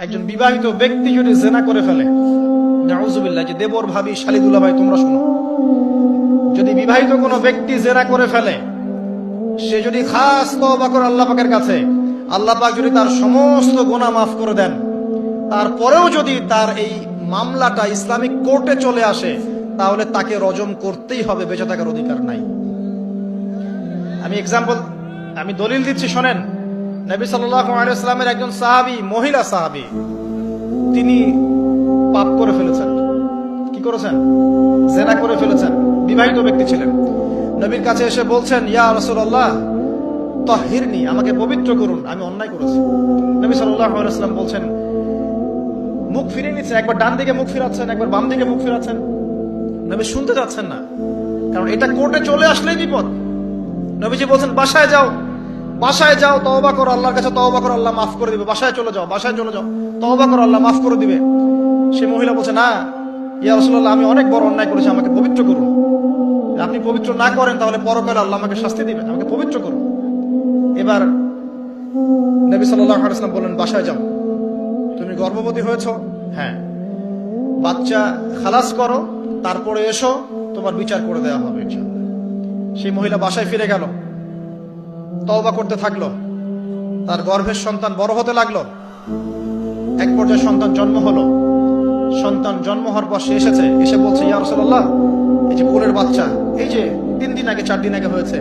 একজন বিবাহিত ব্যক্তি যদি জিনা করে ফেলে, নাউযুবিল্লাহ, যে দেবর ভাবি শালী দুলাভাই তোমরা শুনো, যদি বিবাহিত কোনো ব্যক্তি জিনা করে ফেলে, সে যদি খাস তওবা করে আল্লাহ পাকের কাছে, আল্লাহ পাক যদি তার সমস্ত গুনাহ মাফ করে দেন, তারপরেও যদি তার এই মামলাটা ইসলামিক কোর্টে চলে আসে, তাহলে তাকে রজম করতেই হবে, বেঁচে থাকার অধিকার নাই। আমি দলিল দিচ্ছি, শোনেন। নবী সাল্লাল্লাহু আলাইহি ওয়াসাল্লামের একজন সাহাবী, মহিলা সাহাবী, তিনি পাপ করে ফেলেছেন। কি করেছেন? জিনা করে ফেলেছেন। বিবাহিত ব্যক্তি ছিলেন। নবীর কাছে এসে বলছেন, ইয়া রাসূলুল্লাহ তাহহিরনি, আমাকে পবিত্র করুন, আমি অন্যায় করেছি। নবী সাল্লাল্লাহু আলাইহি ওয়াসাল্লাম বলছেন, মুখ ফিরিয়ে নিচ্ছেন, একবার ডান দিকে মুখ ফিরাচ্ছেন, একবার বাম দিকে মুখ ফিরাচ্ছেন। নবী শুনতে যাচ্ছেন না, কারণ এটা কোর্টে চলে আসলেই বিপদ। নবীজি বলছেন, বাসায় যাও, বাসায় যাও, তওবা করো, আল্লাহর কাছে তওবা করো, আল্লাহ মাফ করে দিবে। বাসায় চলে যাও, বাসায় চলে যাও, তওবা করো, আল্লাহ মাফ করে দিবে। সে মহিলা বলছে, না ইয়া রাসূলুল্লাহ, আমি অনেক বড় অন্যায় করেছি, আমাকে পবিত্র করুন। আপনি পবিত্র না করেন তাহলে পরকালে আল্লাহ আমাকে শাস্তি দিবেন, আমাকে পবিত্র করুন। এবার নবী সাল্লাল্লাহু আলাইহি ওয়াসাল্লাম বললেন, বাসায় যাও। তুমি গর্ভবতী হয়েছো? হ্যাঁ। বাচ্চা খালাস করো, তারপরে এসো, তোমার বিচার করে দেওয়া হবে ইনশাআল্লাহ। সেই মহিলা বাসায় ফিরে গেল, তওবা করতে থাকলো, তার গর্ভের সন্তান বড় হতে লাগলো। এক পর্যায়ে সন্তান জন্ম হলো। সন্তান জন্ম হওয়ার পর সে এসে বলছে, ইয়া রাসূলুল্লাহ, এই যে কোলের বাচ্চা, এই যে 3 দিন আগে 4 দিন আগে হয়েছে,